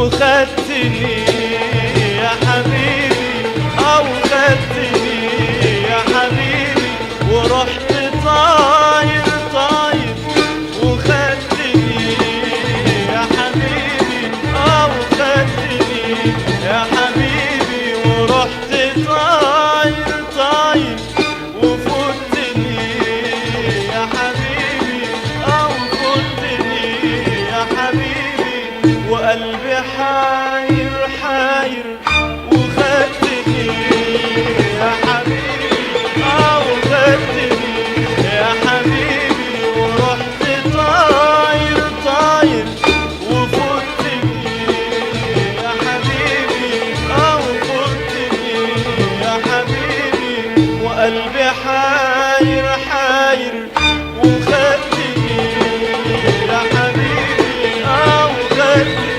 وخدتني يا حبيبي، أو خدتني يا حبيبي ورحت طاير طاير، وخدتني يا حبيبي، أو خدتني يا حبيبي ورحت طاير طاير، وفوتني يا حبيبي، أو فوتني يا حبيبي، وقلبي حاير حاير، وخدتني يا حبيبي، أو خدتني يا حبيبي ورحت طاير طاير، وفوتني يا حبيبي، أو فوتني يا حبيبي، وقلبي حاير حاير، وخدتني يا حبيبي، أو خدتني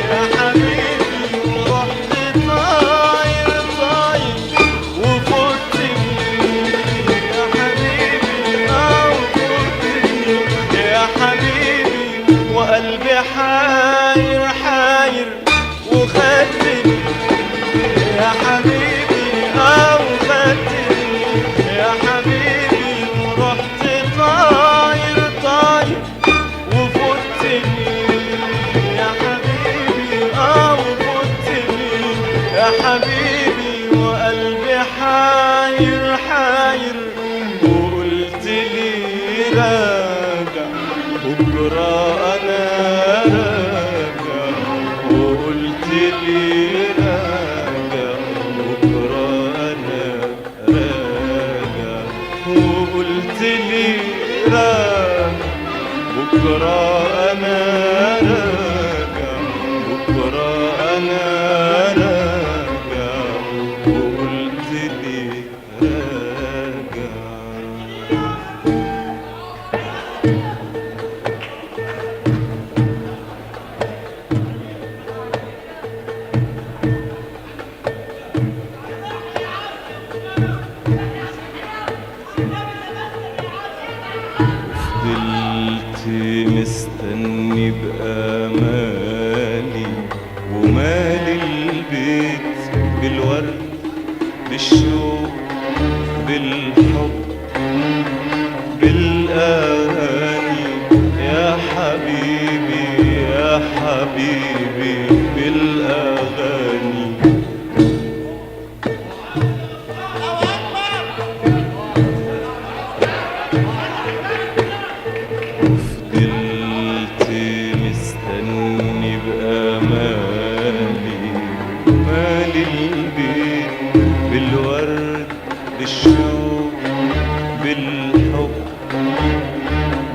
يا حبيبي ورحت طاير طاير، وفوتني يا حبيبي، أو فوتني يا حبيبي، وقلبي حاير حاير، وخدتني يا حبيبي، أو خدتني يا حبيبي ورحت طاير طاير، وفوتني يا حبيبي، أو فوتني يا حبيبي، وقلبي حاير حاير، وقلت لي راجع بكرة أنا راجع، وقلت لي راجع بكرة أنا راجع، وقلت لي راجع بكرة أنا راجع، بكرة أنا راجع، وقلت لي راجع. فضلت مستني بأمالي، ومالي البيت بالورد بالشوق بالحب بالأغاني، يا حبيبي يا حبيبي بالأغاني. فضلت مستني بأمالي، مالي البيت بالورد بالشوق بالحب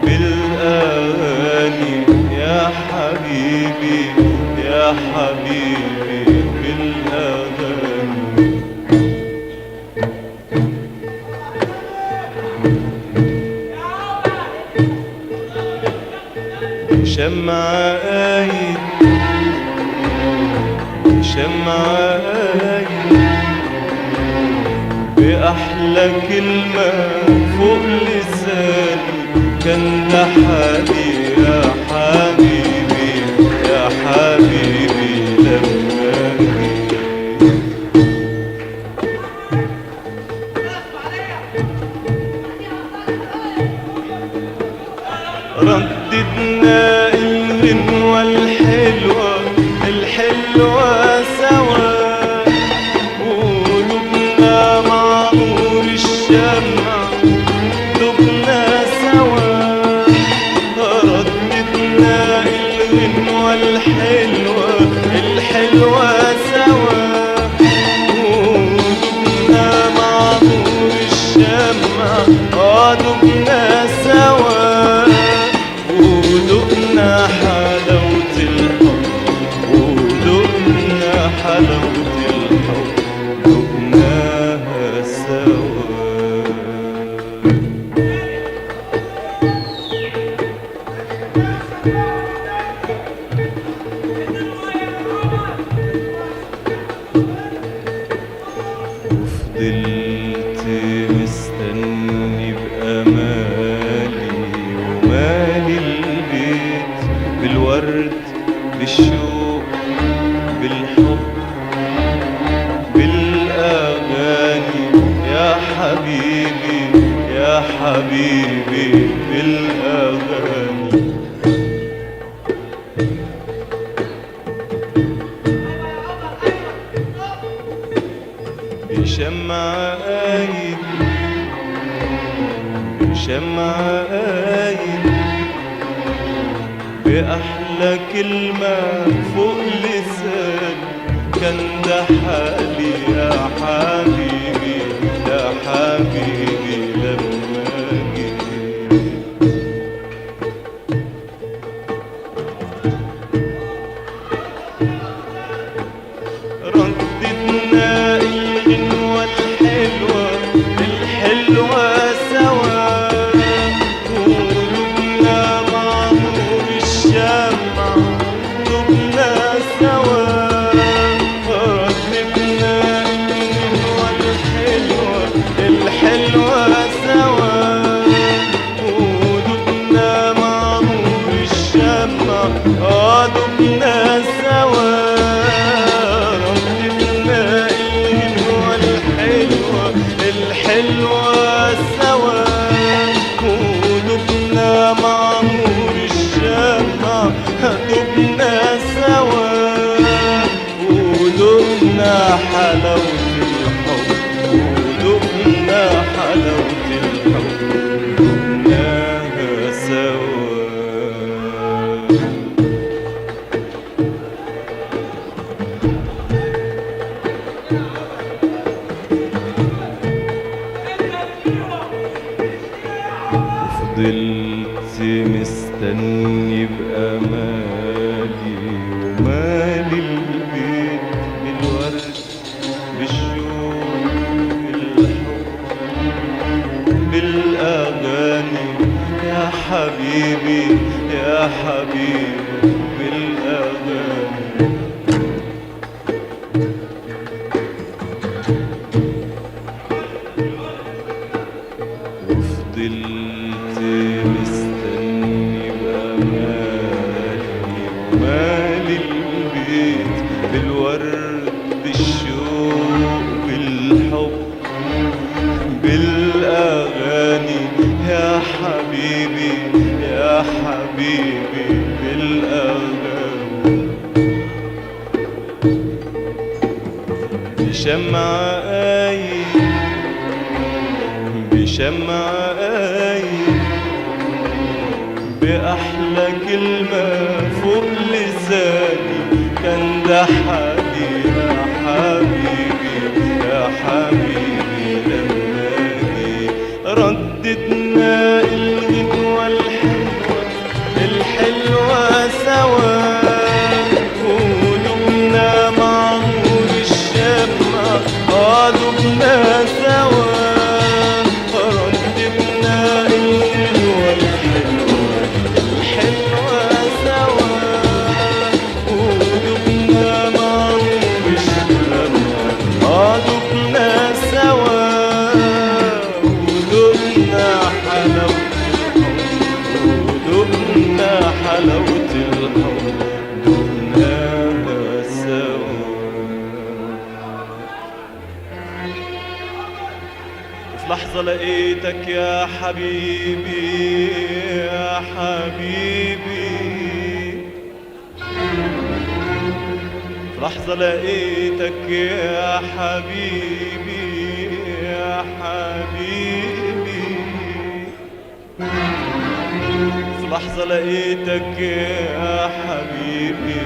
بالأغاني، يا حبيبي يا حبيبي بالأغاني. شمعة قايد شمعة قايد بأحلى كلمة فوق لساني، كان ده حالي يا حبيبي يا حبيبي لما جيت. رددنا الغنوة الحلوة الحلوة سوا، قلوبنا مع نور الشمع دبنا سوا. رددنا الغنوة الحلوة الحلوة سوا، قلوبنا مع نور الشمع دبنا سوا، ودقنا حلاوة الحب، ودقنا حلاوة الحب، دقناها سوا. وفضلت مستني بأمالي، ومالي البيت بالورد بالشوق حبيبي بالأغاني. بشمع قايد بشمع قايد بأحلى كلمة فوق لساني، كان ده حالي يا حبيبي يا حبيبي لما جيت. رددنا الغنوة الحلوة الحلوة سوا، وقلوبنا مع نور الشمع دبنا سوا. رددنا الغنوة الحلوة الحلوة سوا، وقلوبنا مع نور الشمع دبنا سوا. الحلوة سوا، قلوبنا مع نور الشمع دبنا سوا. قلوبنا حلاوة الحب، قلوبنا حلاوة الحب دبناها سوا. فضلت مستني بأمالي ومالي البيت بالورد بالشوق بالحب بالأغاني يا حبيبي يا حبيبي بالأغاني. وفضلت مستني بأمالي ومالي البيت بالورد بالشوق بالحب بالأغاني يا حبيبي يا حبيبي بالأغاني. بشمع قايد بشمع قايد بأحلى كلمة فوق لساني، كان ده حالي يا حبيبي يا حبيبي لما جيت. رددنا الغنوة الحلوة الحلوة سوا، قلوبنا مع نور الشمع دبنا سوا. حلاوة الحب دبناها سوا. في لحظة لقيتك يا حبيبي يا حبيبي، في لحظة لقيتك يا حبيبي يا حبيبي، في لحظة لقيتك يا حبيبي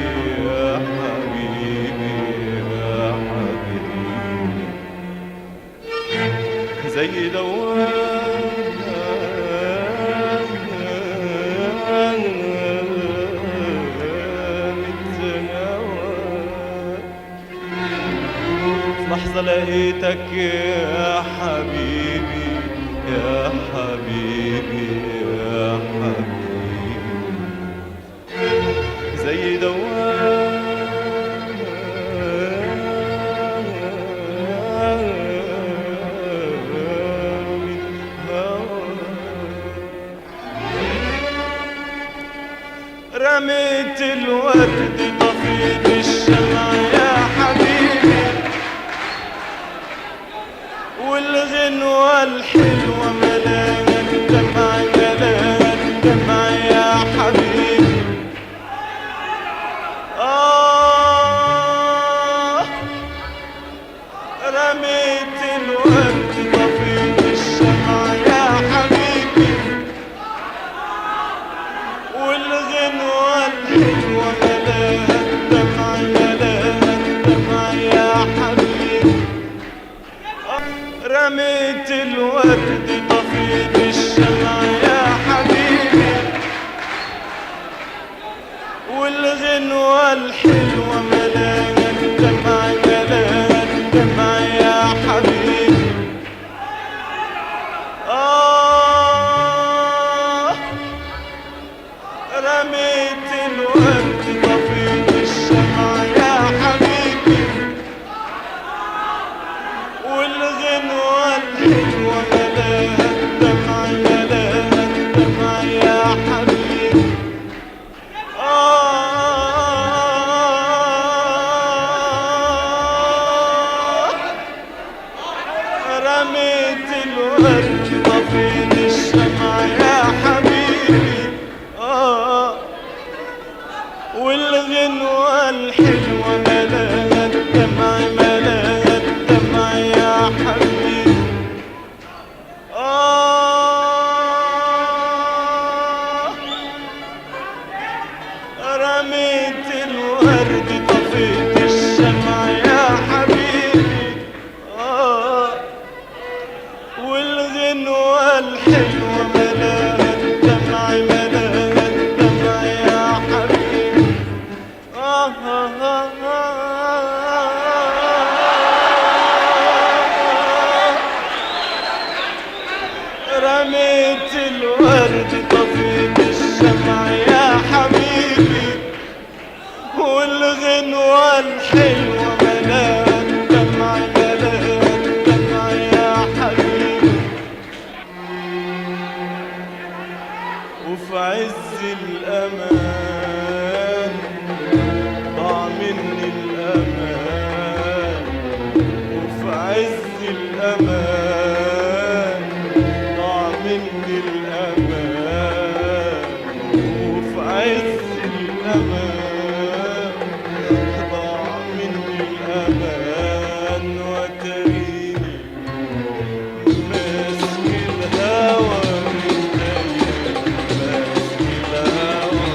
يا حبيبي يا حبيبي. زي لحظة لقيتك يا حبيبي يا حبيبي يا حبيبي. زي رميت الورد طفيت الشمع يا حبيبي، والغنوة الحلوة ملاها الحلوة ملاها الدمع ملاها الدمع يا حبيبي. رميت الورد طفيت الشمع يا حبيبي، والغنوة الحلوة ملاها الدمع ملاها الدمع يا حبيبي. رميت الورد طفيت الشمع يا حبيبي. والغنوة الحلوة ملاها الدمع ملاها الدمع يا حبيبي. رميت الورد طفيت الشمع يا حبيبي. والغنوة الحلوة ملاها الدمع ملاها الدمع يا حبيبي. رميت الورد طفيت الشمع يا حبيبي، والغنوة الحلوة ملاها الدمع ملاها الدمع يا حبيبي. وفي عز الأمان ضاع مني الأمان، وفي عز الأمان ضاع مني الأمان، وفي عز الأمان ضاع مني الأمان. وتريني ماسك الهوى من داير ماسك الهوى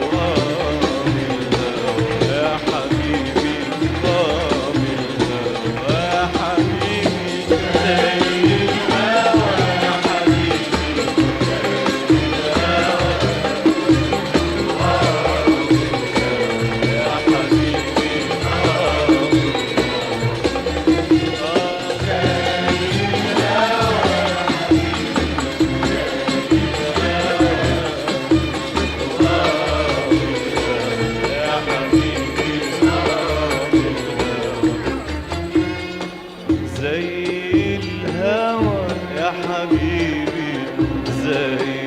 ورامي الهوى يا حبيبي رامي الهوى يا حبيبي زي الهوى يا حبيبي يا حبيبي يا حبيبي زي الهوى يا حبيبي زي